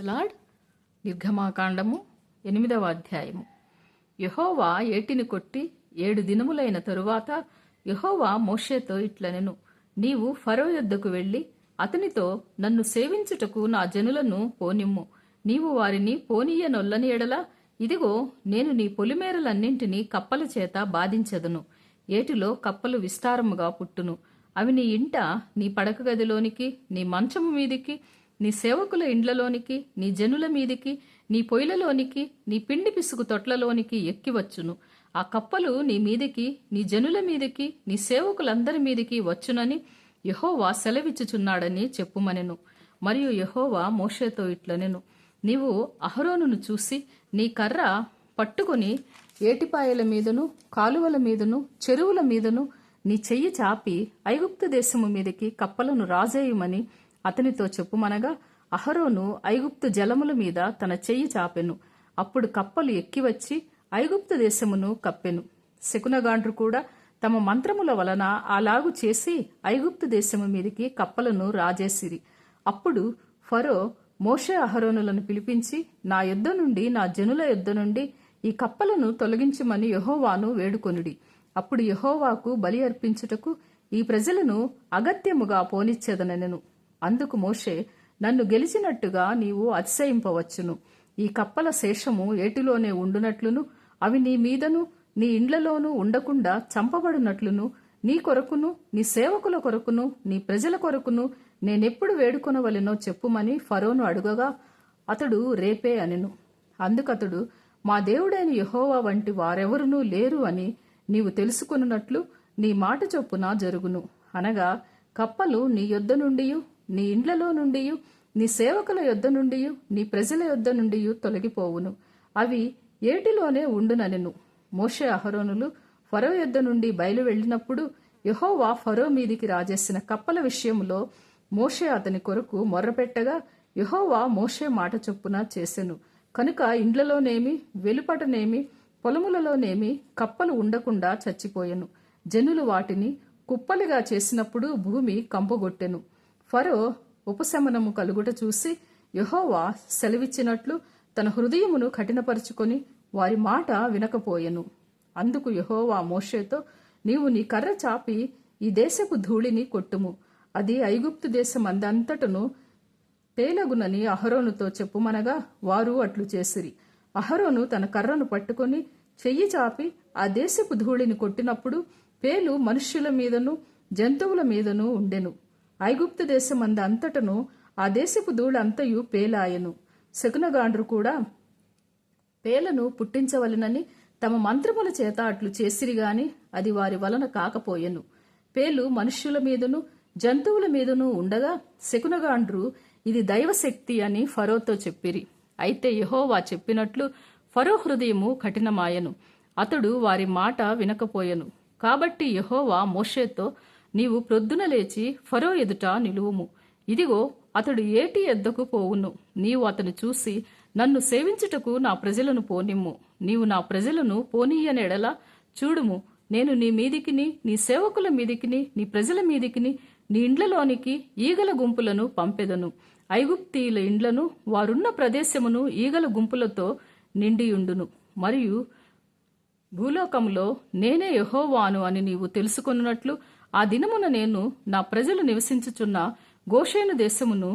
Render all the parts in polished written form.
Praise నిర్గమాకాండము 8వ అధ్యాయము. యెహోవా ఏటిని కొట్టి 7 దినములైన తరువాత యెహోవా మోషేతో ఇట్లనెను, నీవు ఫరో యొద్దకు వెళ్ళి అతనితో, నన్ను సేవించుటకు నా జనులను పోనిమ్ము. నీవు వారిని పోనీయనొల్లని ఎడల, ఇదిగో నేను నీ పొలిమేరలన్నింటినీ కప్పల చేత బాధించెదను. ఏటిలో కప్పలు విస్తారముగా పుట్టును. అవి నీ ఇంట, నీ పడక గదిలోనికి, నీ మంచము మీదికి, నీ సేవకుల ఇండ్లలోనికి, నీ జనుల మీదికి, నీ పొయ్యిలలోనికి, నీ పిండి పిసుకు తొట్లలోనికి ఎక్కివచ్చును. ఆ కప్పలు నీ మీదికి, నీ జనుల మీదికి, నీ సేవకులందరి మీదికి వచ్చునని యెహోవా సెలవిచ్చుచున్నాడని చెప్పుమనెను. మరియు యెహోవా మోషేతో ఇట్లనెను, నీవు అహరోనును చూసి నీ కర్ర పట్టుకుని ఏటిపాయల మీదను, కాలువల మీదను, చెరువుల మీదను నీ చెయ్యి చాపి ఐగుప్తు దేశము మీదికి కప్పలను రాజేయుమని అతనితో చెప్పుమనగా, అహరోను ఐగుప్తు జలముల మీద తన చెయ్యి చాపెను. అప్పుడు కప్పలు ఎక్కివచ్చి ఐగుప్తు దేశమును కప్పెను. శకునగాండ్రు కూడా తమ మంత్రముల వలన అలాగు చేసి ఐగుప్తు దేశము మీదికి కప్పలను రాజేసిరి. అప్పుడు ఫరో మోషే అహరోనులను పిలిపించి, నా యొద్ద నుండి, నా జనుల యొద్ద నుండి ఈ కప్పలను తొలగించమని యెహోవాను వేడుకొనుడి. అప్పుడు యెహోవాకు బలి అర్పించుటకు ఈ ప్రజలను అగత్యముగా పోనిచ్చేదనెను. అందుకు మోషే, నన్ను గెలిచినట్టుగా నీవు అతిశయింపవచ్చును. ఈ కప్పల శేషము ఏటిలోనే ఉండునట్లును, అవి నీ మీదను నీ ఇండ్లలోనూ ఉండకుండా చంపబడినట్లును, నీ కొరకును, నీ సేవకుల కొరకును, నీ ప్రజల కొరకును నేనెప్పుడు వేడుకొనవలెనో చెప్పుమని ఫరోను అడుగగా, అతడు రేపే అనెను. అందుకతడు, మా దేవుడైన యెహోవా వంటి వారెవరునూ లేరు అని నీవు తెలుసుకొనున్నట్లు నీ మాట చొప్పున జరుగును. అనగా కప్పలు నీ యొద్ద నుండియు, నీ ఇండ్లలో నుండియు, నీ సేవకుల యొద్ద నుండియు, నీ ప్రజల యొద్ద నుండియు తొలగిపోవును. అవి ఏటిలోనే ఉండుననెను. మోషే అహరోనులు ఫరో యొద్ద నుండి బయలు వెళ్ళినప్పుడు యెహోవా ఫరో మీదికి రాజేసిన కప్పల విషయములో మోషే అతని కొరకు మొర్రపెట్టగా, యెహోవా మోషే మాట చొప్పున చేసెను. కనుక ఇండ్లలోనేమి, వెలుపటనేమి, పొలములలోనేమి కప్పలు ఉండకుండా చచ్చిపోయెను. జనులు వాటిని కుప్పలుగా చేసినప్పుడు భూమి కంపగొట్టెను. ఫరో ఉపశమనము కలుగుట చూసి యెహోవా సెలవిచ్చినట్లు తన హృదయమును కఠినపరుచుకొని వారి మాట వినకపోయెను. అందుకు యెహోవా మోషేతో, నీవు నీ కర్ర చాపి ఈ దేశపు ధూళిని కొట్టుము. అది ఐగుప్తు దేశమందంతటను పేలగునని అహరోనుతో చెప్పుమనగా వారు అట్లు చేసిరి. అహరోను తన కర్రను పట్టుకొని చెయ్యి చాపి ఆ దేశపు ధూళిని కొట్టినప్పుడు పేలు మనుష్యుల మీదను జంతువుల మీదను ఉండెను. ఐగుప్తు దేశమందంతటను ఆ దేశపు ధూళంతయు పేలాయెను. శకునగాండ్రు కూడా పేలను పుట్టించవలెనని తమ మంత్రముల చేత అట్లు చేసిరిగాని అది వారి వలన కాకపోయెను. పేలు మనుష్యుల మీదను జంతువుల మీదను ఉండగా శకునగాండ్రు ఇది దైవశక్తి అని ఫరోతో చెప్పిరి. అయితే యెహోవా చెప్పినట్లు ఫరో హృదయము కఠినమాయెను. అతడు వారి మాట వినకపోయెను. కాబట్టి యెహోవా మోషేతో, నీవు ప్రొద్దున లేచి ఫరో ఎదుట నిలువుము. ఇదిగో అతడు ఏటి ఎద్దకు పోవును. నీవు అతను చూసి, నన్ను సేవించుటకు నా ప్రజలను పోనిమ్ము. నీవు నా ప్రజలను పోనీయనెడల చూడుము, నేను నీ మీదికిని, నీ సేవకుల మీదికిని, నీ ప్రజల మీదికిని, నీ ఇండ్లలోనికి ఈగల గుంపులను పంపెదను. ఐగుప్తీయుల ఇండ్లను, వారున్న ప్రదేశమును ఈగల గుంపులతో నిండియుండును. మరియు భూలోకములో నేనే యెహోవాను అని నీవు తెలుసుకొనున్నట్లు ఆ దినమున నేను నా ప్రజలు నివసించుచున్న గోషేను దేశమును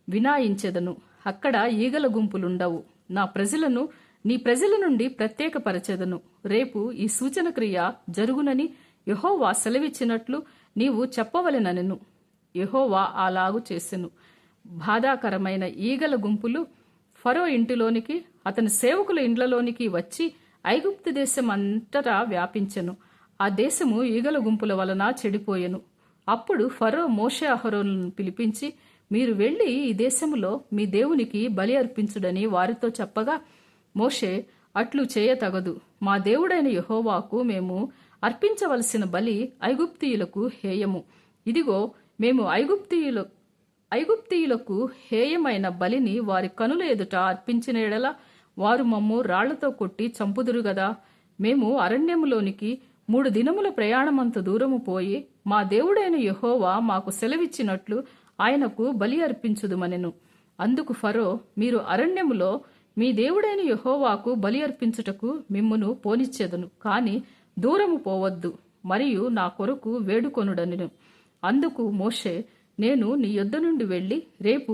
వినాయించెదను. అక్కడ ఈగల గుంపులుండవు. నా ప్రజలను నీ ప్రజల నుండి ప్రత్యేకపరచెదను. రేపు ఈ సూచన క్రియ జరుగునని యెహోవా సెలవిచ్చినట్లు నీవు చెప్పవలెననెను. యెహోవా అలాగు చేసెను. బాధాకరమైన ఈగల గుంపులు ఫరో ఇంటిలోనికి, అతని సేవకుల ఇండ్లలోనికి వచ్చి ఐగుప్తు దేశం అంతటా వ్యాపించెను. ఆ దేశము ఈగల గుంపుల వలన చెడిపోయెను. అప్పుడు ఫరో మోషే అహరోనులను పిలిపించి, మీరు వెళ్లి ఈ దేశములో మీ దేవునికి బలి అర్పించుడని వారితో చెప్పగా, మోషే, అట్లు చేయతగదు. మా దేవుడైన యెహోవాకు మేము అర్పించవలసిన బలి ఐగుప్తీయులకు హేయము. ఇదిగో మేము ఐగుప్తీయులకు హేయమైన బలిని వారి కనుల ఎదుట అర్పించిన ఎడల వారు మమ్ము రాళ్లతో కొట్టి చంపుదురు గదా. మేము అరణ్యములోనికి 3 దినముల ప్రయాణమంత దూరము పోయి మా దేవుడైన యెహోవా మాకు సెలవిచ్చినట్లు ఆయనకు బలి అర్పించుదుమనెను. అందుకు ఫరో, మీరు అరణ్యములో మీ దేవుడైన యెహోవాకు బలి అర్పించుటకు మిమ్మును పోనిచ్చెదను, కాని దూరము పోవద్దు, మరియు నా కొరకు వేడుకొనుడనెను. అందుకు మోషే, నేను నీ యొద్ద నుండి వెళ్ళి రేపు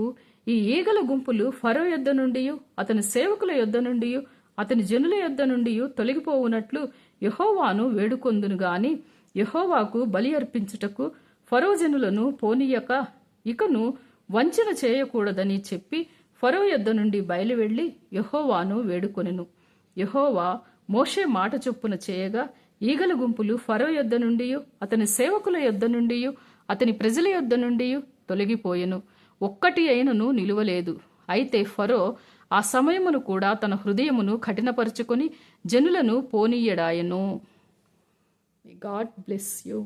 ఈ ఈగల గుంపులు ఫరో యొద్ద నుండి అతని సేవకుల యొద్ద నుండి అతని జనుల యొద్ద నుండి తొలగిపోవునట్లు యెహోవాను వేడుకొందును గాని యెహోవాకు బలి అర్పించుటకు ఫరో జనులను పోనీయక ఇకను వంచన చేయకూడదని చెప్పి ఫరో యొద్ద నుండి బయలువెళ్లి యెహోవాను వేడుకొనెను. యెహోవా మోషే మాట చొప్పున చేయగా ఈగల గుంపులు ఫరో యొద్ద నుండి అతని సేవకుల యొద్ద నుండి అతని ప్రజల యొద్ద నుండి తొలగిపోయెను, ఒక్కటి అయినను నిలువలేదు. అయితే ఫరో ఆ సమయమును కూడా తన హృదయమును కఠినపరుచుకొని జనులను పోనీయడాయెను. God bless you.